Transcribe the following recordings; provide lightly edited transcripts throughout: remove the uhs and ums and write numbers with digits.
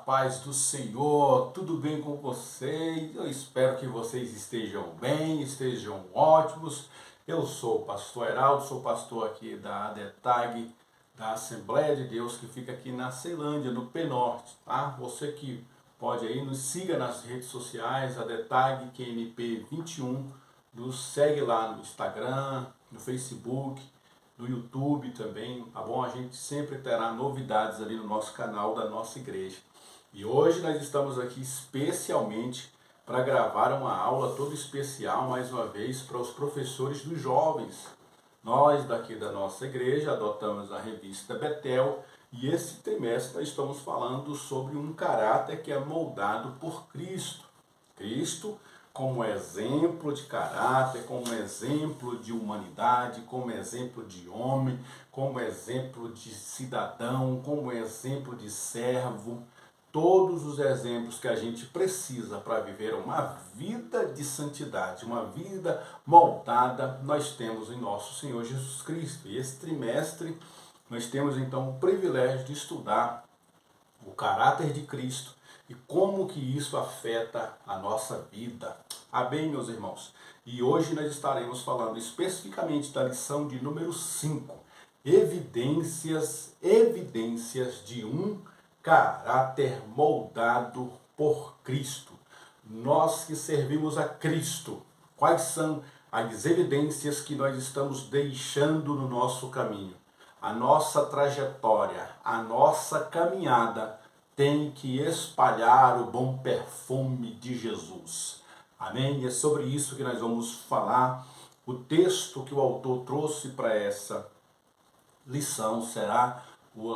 paz do Senhor, tudo bem com vocês? Eu espero que vocês estejam bem, estejam ótimos. Eu sou o pastor Heraldo, sou pastor aqui da ADETAG, da Assembleia de Deus, que fica aqui na Ceilândia, no P-Norte, tá? Você que pode aí, nos siga nas redes sociais, ADETAG QNP21, nos segue lá no Instagram, no Facebook, no YouTube também, tá bom? A gente sempre terá novidades ali no nosso canal da nossa igreja. E hoje nós estamos aqui especialmente para gravar uma aula toda especial, mais uma vez, para os professores dos jovens. Nós daqui da nossa igreja adotamos a revista Betel e esse trimestre nós estamos falando sobre um caráter que é moldado por Cristo. Cristo como exemplo de caráter, como exemplo de humanidade, como exemplo de homem, como exemplo de cidadão, como exemplo de servo. Todos os exemplos que a gente precisa para viver uma vida de santidade, uma vida moldada, nós temos em nosso Senhor Jesus Cristo. E esse trimestre nós temos então o privilégio de estudar o caráter de Cristo e como que isso afeta a nossa vida. Amém, meus irmãos? E hoje nós estaremos falando especificamente da lição de número 5, evidências de um caráter moldado por Cristo. Nós que servimos a Cristo, quais são as evidências que nós estamos deixando no nosso caminho? A nossa trajetória, a nossa caminhada tem que espalhar o bom perfume de Jesus. Amém? E é sobre isso que nós vamos falar. O texto que o autor trouxe para essa lição será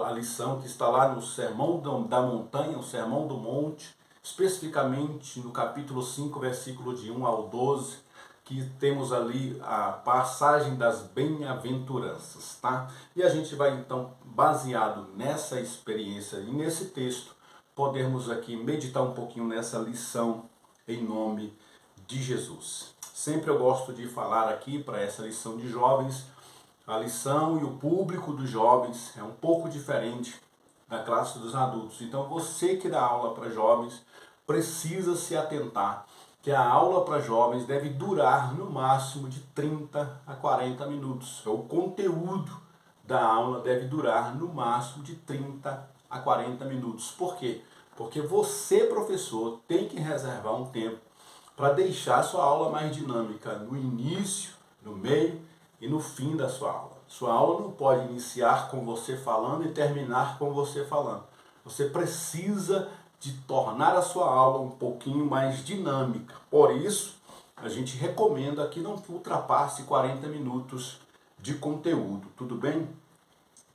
a lição que está lá no Sermão da Montanha, o Sermão do Monte, especificamente no capítulo 5, versículo de 1 ao 12, que temos ali a passagem das bem-aventuranças, tá? E a gente vai então, baseado nessa experiência e nesse texto, podermos aqui meditar um pouquinho nessa lição em nome de Jesus. Sempre eu gosto de falar aqui para essa lição de jovens, a lição e o público dos jovens é um pouco diferente da classe dos adultos. Então você que dá aula para jovens precisa se atentar que a aula para jovens deve durar no máximo de 30 a 40 minutos. O conteúdo da aula deve durar no máximo de 30 a 40 minutos. Por quê? Porque você, professor, tem que reservar um tempo para deixar a sua aula mais dinâmica no início, no meio e no fim da sua aula. Sua aula não pode iniciar com você falando e terminar com você falando. Você precisa de tornar a sua aula um pouquinho mais dinâmica. Por isso, a gente recomenda que não ultrapasse 40 minutos de conteúdo, tudo bem?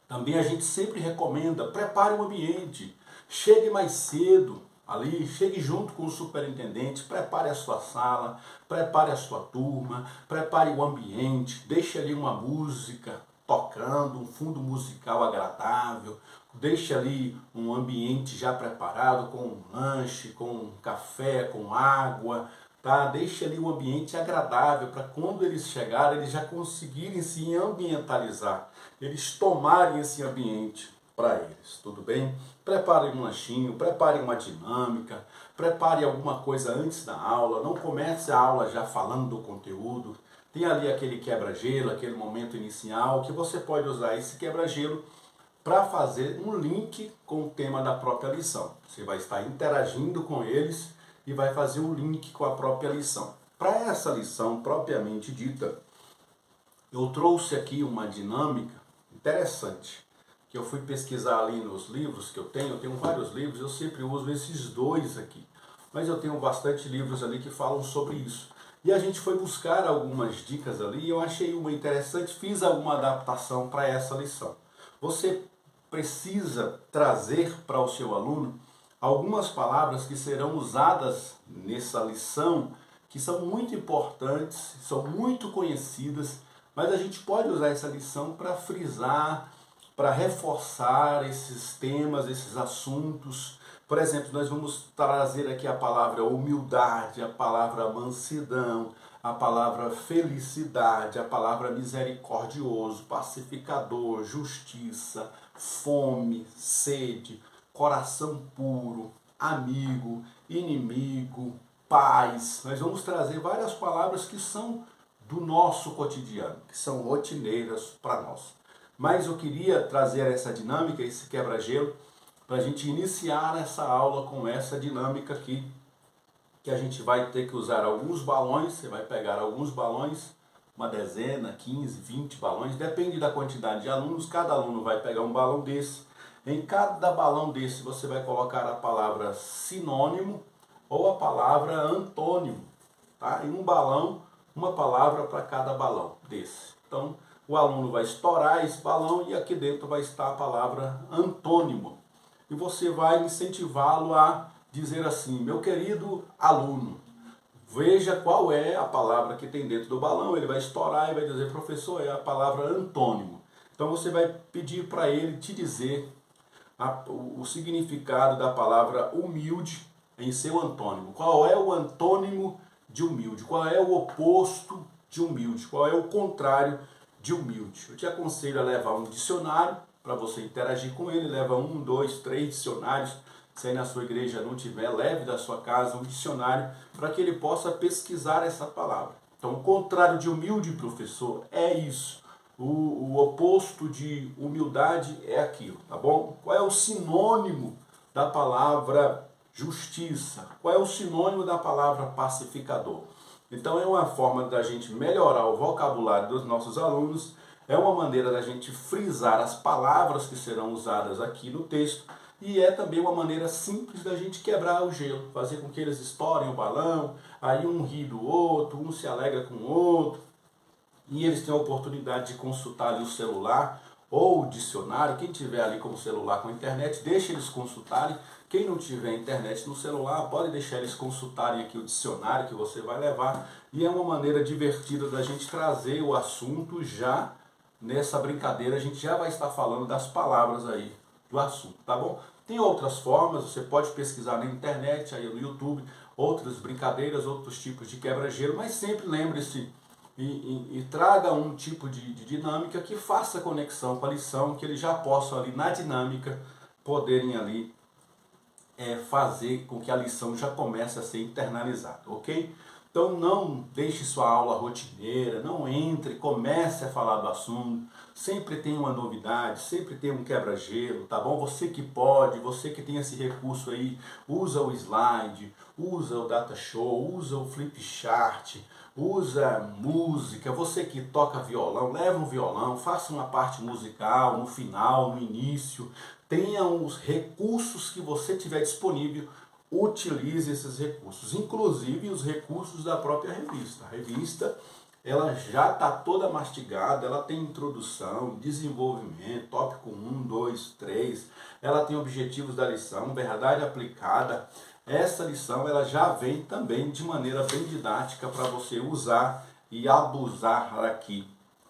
Também a gente sempre recomenda, prepare o ambiente, chegue mais cedo ali, chegue junto com o superintendente, prepare a sua sala, prepare a sua turma, prepare o ambiente, deixe ali uma música tocando, um fundo musical agradável, deixe ali um ambiente já preparado com um lanche, com um café, com água, tá? Deixe ali um ambiente agradável para quando eles chegarem, eles já conseguirem se ambientalizar, eles tomarem esse ambiente para eles, tudo bem? Prepare um lanchinho, prepare uma dinâmica, prepare alguma coisa antes da aula, não comece a aula já falando do conteúdo. Tem ali aquele quebra-gelo, aquele momento inicial, que você pode usar esse quebra-gelo para fazer um link com o tema da própria lição. Você vai estar interagindo com eles e vai fazer um link com a própria lição. Para essa lição propriamente dita, eu trouxe aqui uma dinâmica interessante, que eu fui pesquisar ali nos livros que eu tenho vários livros, eu sempre uso esses dois aqui, mas eu tenho bastante livros ali que falam sobre isso. E a gente foi buscar algumas dicas ali e eu achei uma interessante, fiz alguma adaptação para essa lição. Você precisa trazer para o seu aluno algumas palavras que serão usadas nessa lição, que são muito importantes, são muito conhecidas, mas a gente pode usar essa lição para frisar, para reforçar esses temas, esses assuntos. Por exemplo, nós vamos trazer aqui a palavra humildade, a palavra mansidão, a palavra felicidade, a palavra misericordioso, pacificador, justiça, fome, sede, coração puro, amigo, inimigo, paz. Nós vamos trazer várias palavras que são do nosso cotidiano, que são rotineiras para nós. Mas eu queria trazer essa dinâmica, esse quebra-gelo, para a gente iniciar essa aula com essa dinâmica aqui, que a gente vai ter que usar alguns balões. Você vai pegar alguns balões, uma dezena, 15, 20 balões, depende da quantidade de alunos. Cada aluno vai pegar um balão desse. Em cada balão desse você vai colocar a palavra sinônimo ou a palavra antônimo, tá? Em um balão, uma palavra para cada balão desse. Então, o aluno vai estourar esse balão e aqui dentro vai estar a palavra antônimo. E você vai incentivá-lo a dizer assim: meu querido aluno, veja qual é a palavra que tem dentro do balão. Ele vai estourar e vai dizer: professor, é a palavra antônimo. Então você vai pedir para ele te dizer o significado da palavra humilde em seu antônimo. Qual é o antônimo de humilde? Qual é o oposto de humilde? Qual é o contrário de humilde? Eu te aconselho a levar um dicionário para você interagir com ele. Leva 1, 2, 3 dicionários. Se aí na sua igreja não tiver, leve da sua casa um dicionário para que ele possa pesquisar essa palavra. Então, o contrário de humilde, professor, é isso. O oposto de humildade é aquilo, tá bom? Qual é o sinônimo da palavra justiça? Qual é o sinônimo da palavra pacificador? Então, é uma forma da gente melhorar o vocabulário dos nossos alunos, é uma maneira da gente frisar as palavras que serão usadas aqui no texto, e é também uma maneira simples da gente quebrar o gelo, fazer com que eles estourem o balão, aí um ri do outro, um se alegra com o outro, e eles têm a oportunidade de consultar ali o celular ou o dicionário. Quem tiver ali com o celular com a internet, deixa eles consultarem. Quem não tiver internet no celular, pode deixar eles consultarem aqui o dicionário que você vai levar. E é uma maneira divertida da gente trazer o assunto já nessa brincadeira. A gente já vai estar falando das palavras aí do assunto, tá bom? Tem outras formas, você pode pesquisar na internet, aí no YouTube, outras brincadeiras, outros tipos de quebra-gelo, mas sempre lembre-se e traga um tipo de dinâmica que faça conexão com a lição, que eles já possam ali na dinâmica poderem ali fazer com que a lição já comece a ser internalizada, ok? Então não deixe sua aula rotineira, não entre, comece a falar do assunto, sempre tem uma novidade, sempre tem um quebra-gelo, tá bom? Você que pode, você que tem esse recurso aí, usa o slide, usa o data show, usa o flip chart, usa música, você que toca violão, leva um violão, faça uma parte musical no final, no início, tenha os recursos que você tiver disponível. Utilize esses recursos, inclusive os recursos da própria revista. A revista, ela já está toda mastigada, ela tem introdução, desenvolvimento, tópico 1, 2, 3, ela tem objetivos da lição, verdade aplicada. Essa lição ela já vem também de maneira bem didática para você usar e abusar aqui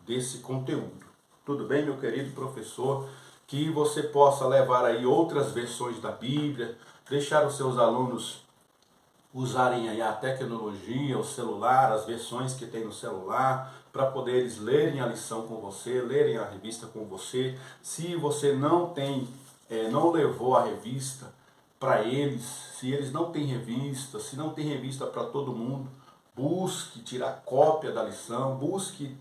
desse conteúdo. Tudo bem, meu querido professor? Que você possa levar aí outras versões da Bíblia, deixar os seus alunos usarem aí a tecnologia, o celular, as versões que tem no celular, para poder eles lerem a lição com você, lerem a revista com você. Se você não tem, não levou a revista para eles, se eles não têm revista, se não tem revista para todo mundo, busque tirar cópia da lição, busque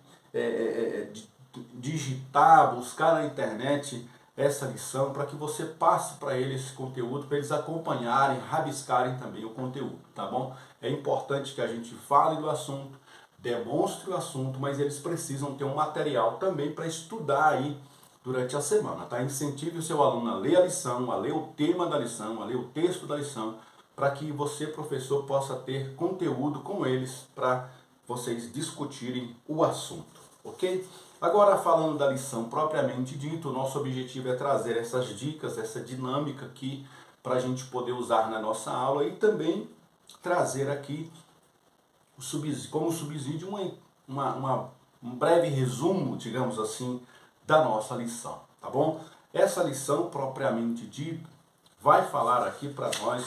digitar, buscar na internet essa lição para que você passe para eles esse conteúdo, para eles acompanharem, rabiscarem também o conteúdo, tá bom? É importante que a gente fale do assunto, demonstre o assunto, mas eles precisam ter um material também para estudar aí durante a semana, tá? Incentive o seu aluno a ler a lição, a ler o tema da lição, a ler o texto da lição, para que você, professor, possa ter conteúdo com eles para vocês discutirem o assunto, ok? Agora, falando da lição propriamente dita, o nosso objetivo é trazer essas dicas, essa dinâmica aqui para a gente poder usar na nossa aula e também trazer aqui como subsídio um breve resumo, digamos assim, da nossa lição, tá bom? Essa lição propriamente dita vai falar aqui para nós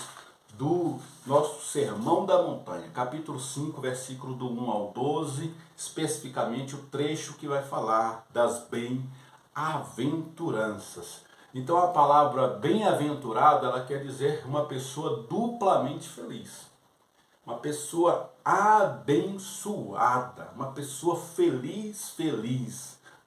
do nosso Sermão da Montanha, capítulo 5, versículo do 1 ao 12, especificamente o trecho que vai falar das bem-aventuranças. Então a palavra bem-aventurado, ela quer dizer uma pessoa duplamente feliz. Uma pessoa abençoada, uma pessoa feliz,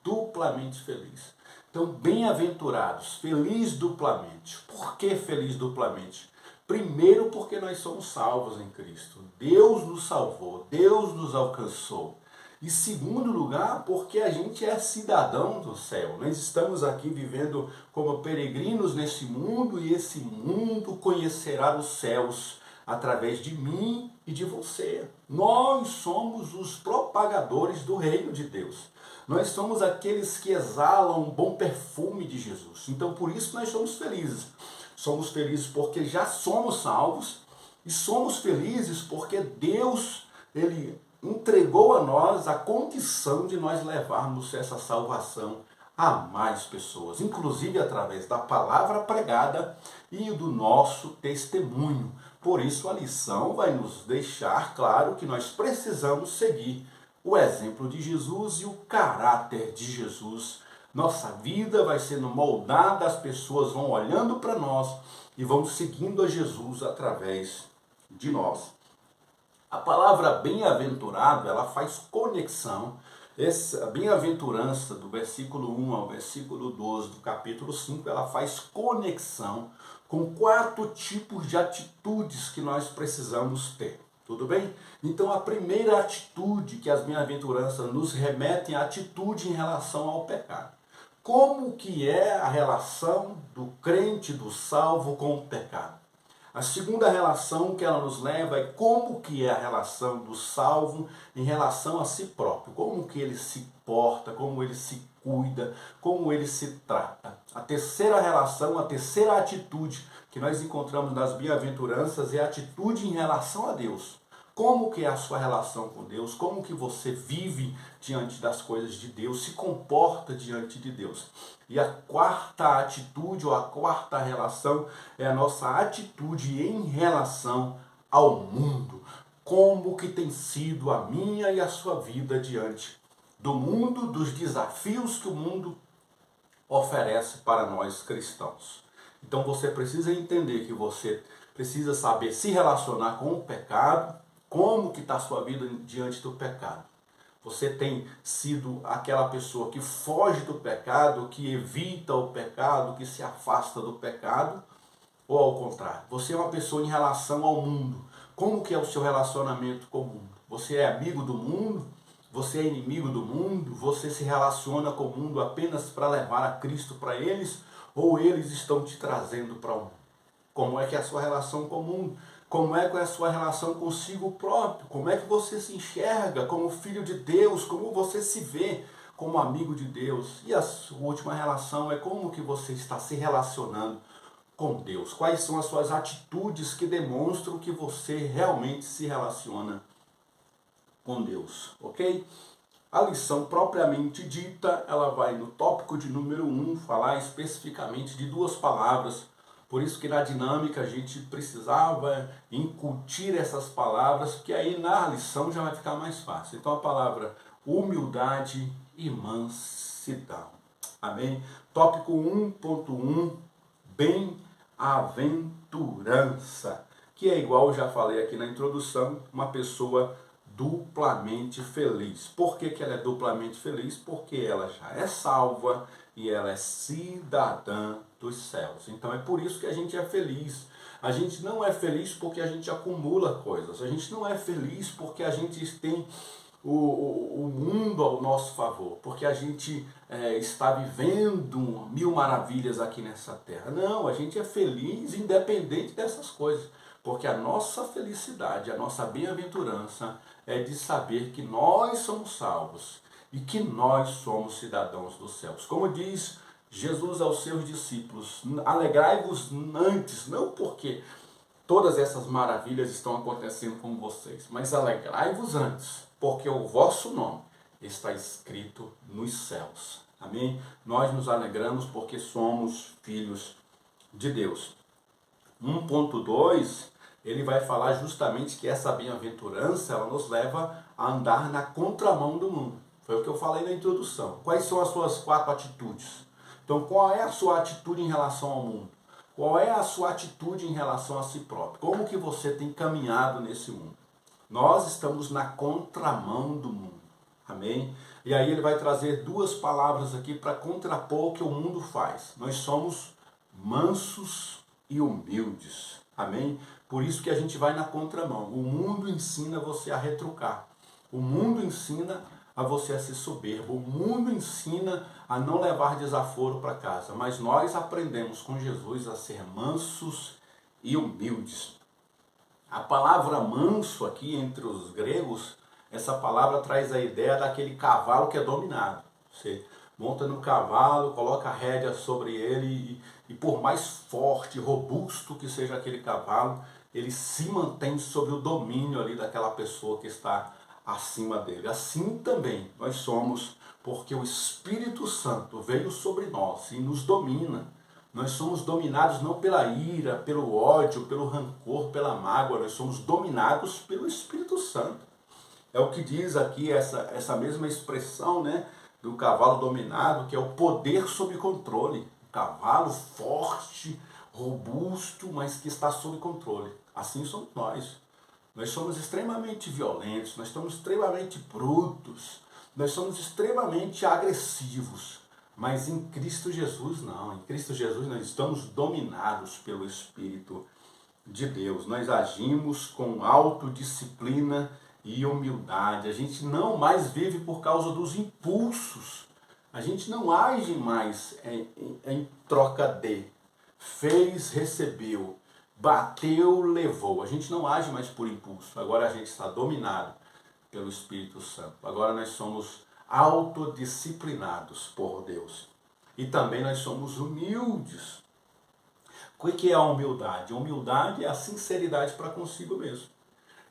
duplamente feliz. Então, bem-aventurados, feliz duplamente. Por que feliz duplamente? Primeiro, porque nós somos salvos em Cristo. Deus nos salvou, Deus nos alcançou. E segundo lugar, porque a gente é cidadão do céu. Nós estamos aqui vivendo como peregrinos nesse mundo e esse mundo conhecerá os céus através de mim e de você. Nós somos os propagadores do reino de Deus. Nós somos aqueles que exalam um bom perfume de Jesus. Então por isso nós somos felizes. Somos felizes porque já somos salvos e somos felizes porque Deus, Ele entregou a nós a condição de nós levarmos essa salvação a mais pessoas, inclusive através da palavra pregada e do nosso testemunho. Por isso a lição vai nos deixar claro que nós precisamos seguir o exemplo de Jesus e o caráter de Jesus. Nossa vida vai sendo moldada, as pessoas vão olhando para nós e vão seguindo a Jesus através de nós. A palavra bem-aventurado, ela faz conexão, essa bem-aventurança do versículo 1 ao versículo 12 do capítulo 5, ela faz conexão com 4 tipos de atitudes que nós precisamos ter. Tudo bem? Então a primeira atitude que as bem-aventuranças nos remetem é a atitude em relação ao pecado. Como que é a relação do crente, do salvo com o pecado? A segunda relação que ela nos leva é como que é a relação do salvo em relação a si próprio. Como que ele se porta, como ele se cuida, como ele se trata. A terceira relação, a terceira atitude que nós encontramos nas bem-aventuranças é a atitude em relação a Deus. Como que é a sua relação com Deus? Como que você vive diante das coisas de Deus? Se comporta diante de Deus? E a quarta atitude ou a quarta relação é a nossa atitude em relação ao mundo. Como que tem sido a minha e a sua vida diante do mundo, dos desafios que o mundo oferece para nós cristãos. Então você precisa entender que você precisa saber se relacionar com o pecado. Como que está a sua vida diante do pecado? Você tem sido aquela pessoa que foge do pecado, que evita o pecado, que se afasta do pecado? Ou ao contrário? Você é uma pessoa em relação ao mundo. Como que é o seu relacionamento com o mundo? Você é amigo do mundo? Você é inimigo do mundo? Você se relaciona com o mundo apenas para levar a Cristo para eles? Ou eles estão te trazendo para o mundo? Como é que é a sua relação com o mundo? Como é que é a sua relação consigo próprio? Como é que você se enxerga como filho de Deus? Como você se vê como amigo de Deus? E a última relação é como que você está se relacionando com Deus? Quais são as suas atitudes que demonstram que você realmente se relaciona com Deus? Ok? A lição propriamente dita, ela vai no tópico de número 1, falar especificamente de 2 palavras. Por isso que na dinâmica a gente precisava incutir essas palavras, porque aí na lição já vai ficar mais fácil. Então a palavra humildade e mansidão. Amém? Tópico 1.1, bem-aventurança, que é igual eu já falei aqui na introdução, uma pessoa duplamente feliz. Por que que ela é duplamente feliz? Porque ela já é salva e ela é cidadã dos céus. Então é por isso que a gente é feliz. A gente não é feliz porque a gente acumula coisas. A gente não é feliz porque a gente tem o mundo ao nosso favor, porque a gente está vivendo 1000 maravilhas aqui nessa terra. Não, a gente é feliz independente dessas coisas, porque a nossa felicidade, a nossa bem-aventurança é de saber que nós somos salvos e que nós somos cidadãos dos céus. Como diz Jesus aos seus discípulos, alegrai-vos antes, não porque todas essas maravilhas estão acontecendo com vocês, mas alegrai-vos antes, porque o vosso nome está escrito nos céus. Amém? Nós nos alegramos porque somos filhos de Deus. 1.2, ele vai falar justamente que essa bem-aventurança, ela nos leva a andar na contramão do mundo. Foi o que eu falei na introdução. Quais são as suas 4 atitudes? Então, qual é a sua atitude em relação ao mundo? Qual é a sua atitude em relação a si próprio? Como que você tem caminhado nesse mundo? Nós estamos na contramão do mundo. Amém? E aí ele vai trazer duas palavras aqui para contrapor o que o mundo faz. Nós somos mansos e humildes. Amém? Por isso que a gente vai na contramão. O mundo ensina você a retrucar. O mundo ensina a você a ser soberbo. O mundo ensina a não levar desaforo para casa. Mas nós aprendemos com Jesus a ser mansos e humildes. A palavra manso aqui entre os gregos, essa palavra traz a ideia daquele cavalo que é dominado. Você monta no cavalo, coloca a rédea sobre ele e por mais forte, robusto que seja aquele cavalo, ele se mantém sob o domínio ali daquela pessoa que está acima dele. Assim também nós somos, porque o Espírito Santo veio sobre nós e nos domina. Nós somos dominados não pela ira, pelo ódio, pelo rancor, pela mágoa, nós somos dominados pelo Espírito Santo. É o que diz aqui essa mesma expressão, né, do cavalo dominado, que é o poder sob controle. Um cavalo forte, robusto, mas que está sob controle. Assim somos nós. Nós somos extremamente violentos, nós somos extremamente brutos, nós somos extremamente agressivos. Mas em Cristo Jesus não. Em Cristo Jesus nós estamos dominados pelo Espírito de Deus. Nós agimos com autodisciplina e humildade. A gente não mais vive por causa dos impulsos. A gente não age mais em troca de. Fez, recebeu. Bateu, levou. A gente não age mais por impulso. Agora a gente está dominado pelo Espírito Santo. Agora nós somos autodisciplinados por Deus. E também nós somos humildes. O que é a humildade? A humildade é a sinceridade para consigo mesmo.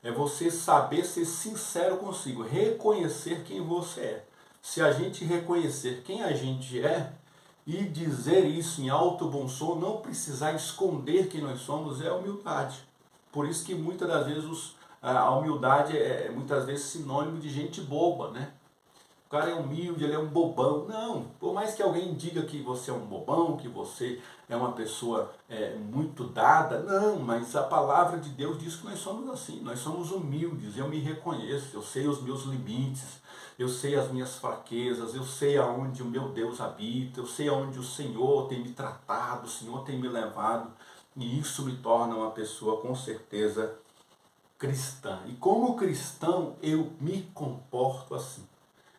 É você saber ser sincero consigo, reconhecer quem você é. Se a gente reconhecer quem a gente é e dizer isso em alto bom som, não precisar esconder quem nós somos, é humildade. Por isso que muitas das vezes a humildade é muitas vezes sinônimo de gente boba, né? O cara é humilde, ele é um bobão. Não, por mais que alguém diga que você é um bobão, que você é uma pessoa muito dada, não, mas a palavra de Deus diz que nós somos assim, nós somos humildes, eu me reconheço, eu sei os meus limites, eu sei as minhas fraquezas, eu sei aonde o meu Deus habita, eu sei aonde o Senhor tem me tratado, o Senhor tem me levado, e isso me torna uma pessoa com certeza cristã. E como cristão eu me comporto assim.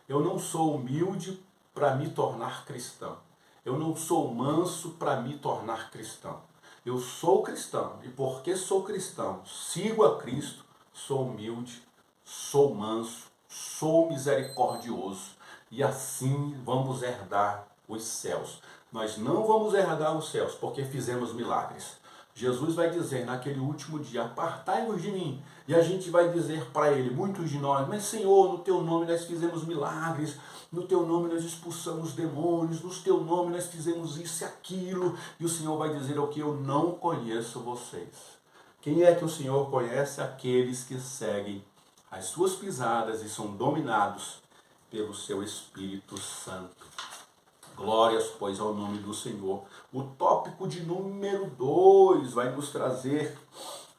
Eu não sou humilde para me tornar cristão. Eu não sou manso para me tornar cristão. Eu sou cristão e porque sou cristão, sigo a Cristo, sou humilde, sou manso, sou misericordioso e assim vamos herdar os céus. Nós não vamos herdar os céus porque fizemos milagres. Jesus vai dizer naquele último dia, apartai-vos de mim. E a gente vai dizer para ele, muitos de nós, mas Senhor, no teu nome nós fizemos milagres, no teu nome nós expulsamos demônios, no teu nome nós fizemos isso e aquilo. E o Senhor vai dizer o que eu não conheço vocês. Quem é que o Senhor conhece? Aqueles que seguem as suas pisadas e são dominados pelo seu Espírito Santo. Glórias, pois, ao nome do Senhor. O tópico de número 2 vai nos trazer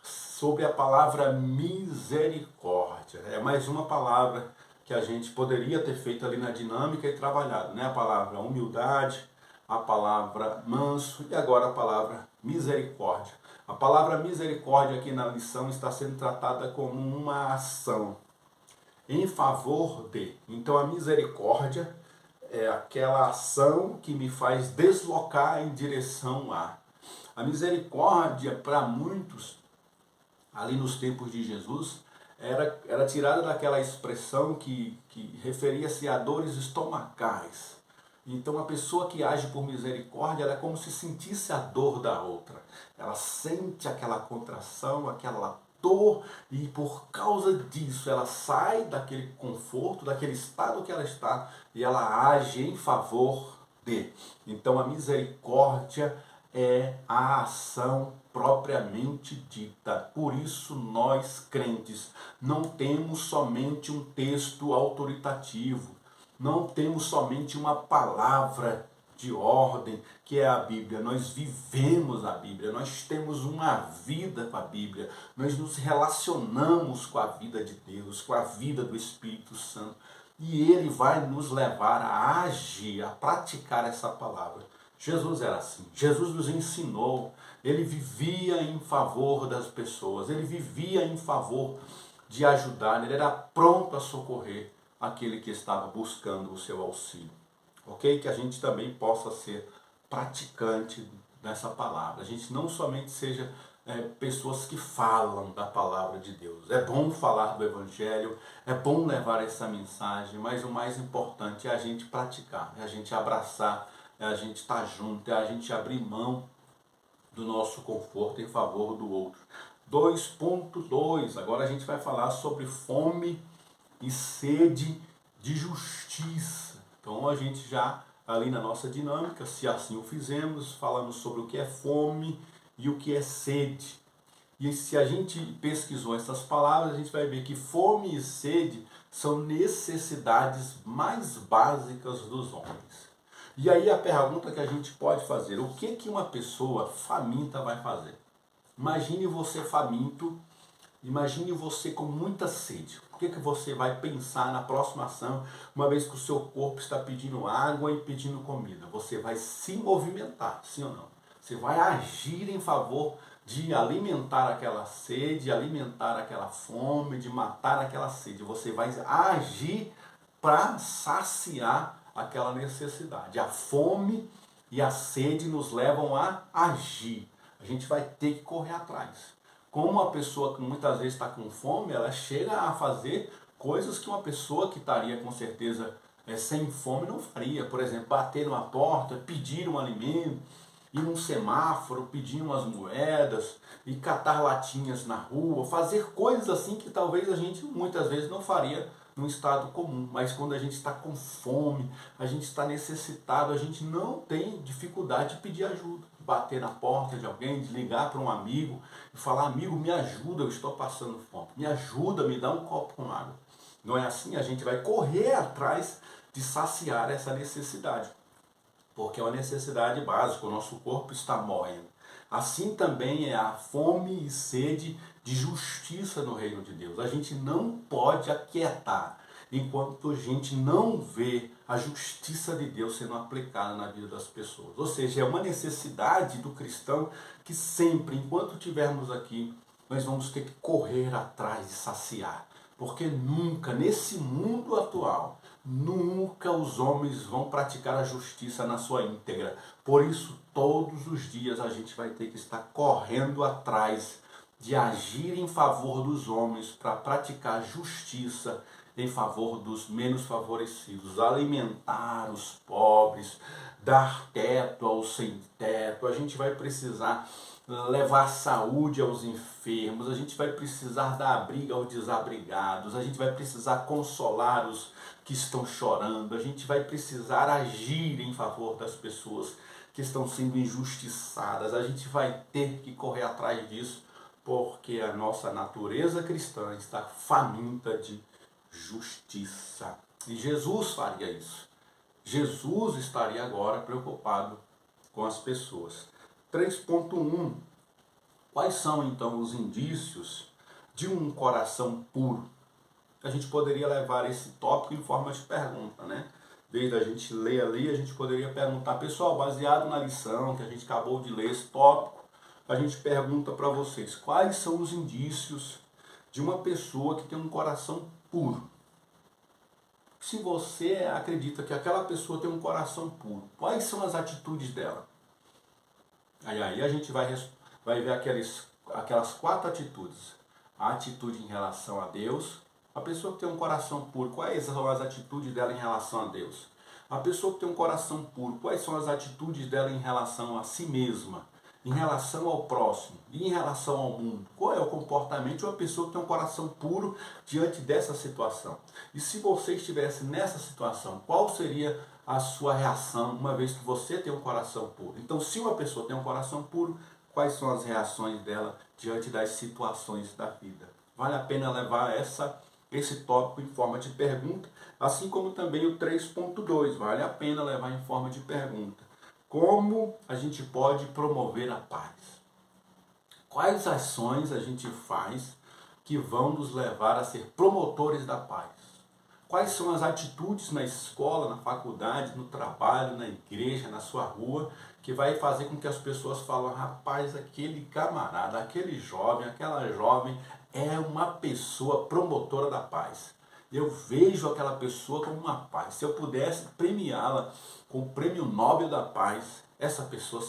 sobre a palavra misericórdia. É mais uma palavra que a gente poderia ter feito ali na dinâmica e trabalhado, né? A palavra humildade, a palavra manso e agora a palavra misericórdia. A palavra misericórdia aqui na lição está sendo tratada como uma ação em favor de. Então a misericórdia é aquela ação que me faz deslocar em direção a. A misericórdia, para muitos, ali nos tempos de Jesus, era tirada daquela expressão que referia-se a dores estomacais. Então a pessoa que age por misericórdia, ela é como se sentisse a dor da outra. Ela sente aquela contração, aquela dor, e por causa disso ela sai daquele conforto, daquele estado que ela está, e ela age em favor de. Então a misericórdia é a ação propriamente dita. Por isso nós crentes não temos somente um texto autoritativo, não temos somente uma palavra de ordem, que é a Bíblia. Nós vivemos a Bíblia, nós temos uma vida com a Bíblia, nós nos relacionamos com a vida de Deus, com a vida do Espírito Santo. E Ele vai nos levar a agir, a praticar essa palavra. Jesus era assim, Jesus nos ensinou, Ele vivia em favor das pessoas, Ele vivia em favor de ajudar, Ele era pronto a socorrer aquele que estava buscando o seu auxílio. Ok? Que a gente também possa ser praticante dessa palavra. A gente não somente seja pessoas que falam da palavra de Deus. É bom falar do Evangelho, é bom levar essa mensagem, mas o mais importante é a gente praticar, é a gente abraçar, é a gente estar junto, é a gente abrir mão do nosso conforto em favor do outro. 2.2, agora a gente vai falar sobre fome e sede de justiça. Então a gente já, ali na nossa dinâmica, se assim o fizemos, falamos sobre o que é fome e o que é sede. E se a gente pesquisou essas palavras, a gente vai ver que fome e sede são necessidades mais básicas dos homens. E aí a pergunta que a gente pode fazer, o que uma pessoa faminta vai fazer? Imagine você faminto, imagine você com muita sede. O que você vai pensar na próxima ação, uma vez que o seu corpo está pedindo água e pedindo comida? Você vai se movimentar, sim ou não? Você vai agir em favor de alimentar aquela sede, alimentar aquela fome, de matar aquela sede. Você vai agir para saciar aquela necessidade. A fome e a sede nos levam a agir. A gente vai ter que correr atrás. Como uma pessoa que muitas vezes está com fome, ela chega a fazer coisas que uma pessoa que estaria com certeza sem fome não faria. Por exemplo, bater numa porta, pedir um alimento, ir num semáforo, pedir umas moedas, e catar latinhas na rua, fazer coisas assim que talvez a gente muitas vezes não faria num estado comum. Mas quando a gente está com fome, a gente está necessitado, a gente não tem dificuldade de pedir ajuda. Bater na porta de alguém, de ligar para um amigo e falar: amigo, me ajuda, eu estou passando fome, me ajuda, me dá um copo com água. Não é assim? A gente vai correr atrás de saciar essa necessidade, porque é uma necessidade básica, o nosso corpo está morrendo. Assim também é a fome e sede de justiça no reino de Deus. A gente não pode aquietar enquanto a gente não vê a justiça de Deus sendo aplicada na vida das pessoas. Ou seja, é uma necessidade do cristão que sempre, enquanto estivermos aqui, nós vamos ter que correr atrás de saciar. Porque nunca, nesse mundo atual, nunca os homens vão praticar a justiça na sua íntegra. Por isso, todos os dias a gente vai ter que estar correndo atrás de agir em favor dos homens para praticar justiça em favor dos menos favorecidos, alimentar os pobres, dar teto aos sem teto. A gente vai precisar levar saúde aos enfermos, a gente vai precisar dar abrigo aos desabrigados, a gente vai precisar consolar os que estão chorando, a gente vai precisar agir em favor das pessoas que estão sendo injustiçadas. A gente vai ter que correr atrás disso, porque a nossa natureza cristã está faminta de justiça. E Jesus faria isso. Jesus estaria agora preocupado com as pessoas. 3.1. Quais são então os indícios de um coração puro? A gente poderia levar esse tópico em forma de pergunta, né? Desde a gente ler ali, a gente poderia perguntar: pessoal, baseado na lição que a gente acabou de ler, esse tópico, a gente pergunta para vocês: quais são os indícios de uma pessoa que tem um coração puro? Se você acredita que aquela pessoa tem um coração puro, quais são as atitudes dela? Aí a gente vai ver aquelas 4 atitudes. A atitude em relação a Deus. A pessoa que tem um coração puro, quais são as atitudes dela em relação a Deus? A pessoa que tem um coração puro, quais são as atitudes dela em relação a si mesma, em relação ao próximo e em relação ao mundo? Qual é o comportamento de uma pessoa que tem um coração puro diante dessa situação? E se você estivesse nessa situação, qual seria a sua reação uma vez que você tem um coração puro? Então, se uma pessoa tem um coração puro, quais são as reações dela diante das situações da vida? Vale a pena levar essa esse tópico em forma de pergunta, assim como também o 3.2, vale a pena levar em forma de pergunta. Como a gente pode promover a paz? Quais ações a gente faz que vão nos levar a ser promotores da paz? Quais são as atitudes na escola, na faculdade, no trabalho, na igreja, na sua rua, que vai fazer com que as pessoas falem, rapaz, aquele camarada, aquele jovem, aquela jovem é uma pessoa promotora da paz. Eu vejo aquela pessoa como uma paz. Se eu pudesse premiá-la com o Prêmio Nobel da Paz, essa pessoa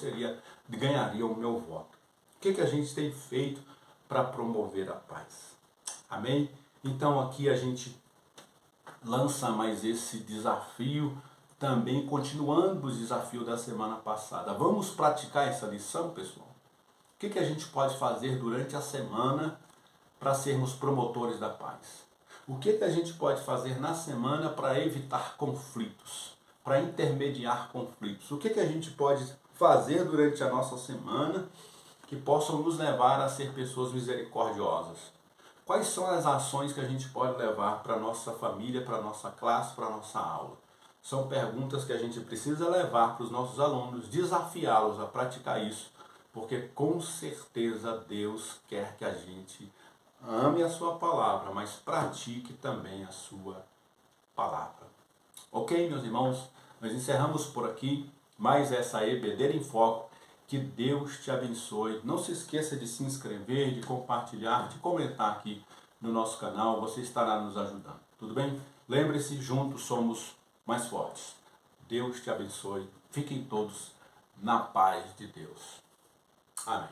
ganharia o meu voto. O que a gente tem feito para promover a paz? Amém? Então aqui a gente lança mais esse desafio, também continuando o desafio da semana passada. Vamos praticar essa lição, pessoal? O que a gente pode fazer durante a semana para sermos promotores da paz? O que a gente pode fazer na semana para evitar conflitos, para intermediar conflitos? O que a gente pode fazer durante a nossa semana que possam nos levar a ser pessoas misericordiosas? Quais são as ações que a gente pode levar para a nossa família, para a nossa classe, para a nossa aula? São perguntas que a gente precisa levar para os nossos alunos, desafiá-los a praticar isso, porque com certeza Deus quer que a gente ame a sua palavra, mas pratique também a sua palavra. Ok, meus irmãos? Nós encerramos por aqui mais essa EBD em Foco. Que Deus te abençoe. Não se esqueça de se inscrever, de compartilhar, de comentar aqui no nosso canal. Você estará nos ajudando. Tudo bem? Lembre-se, juntos somos mais fortes. Deus te abençoe. Fiquem todos na paz de Deus. Amém.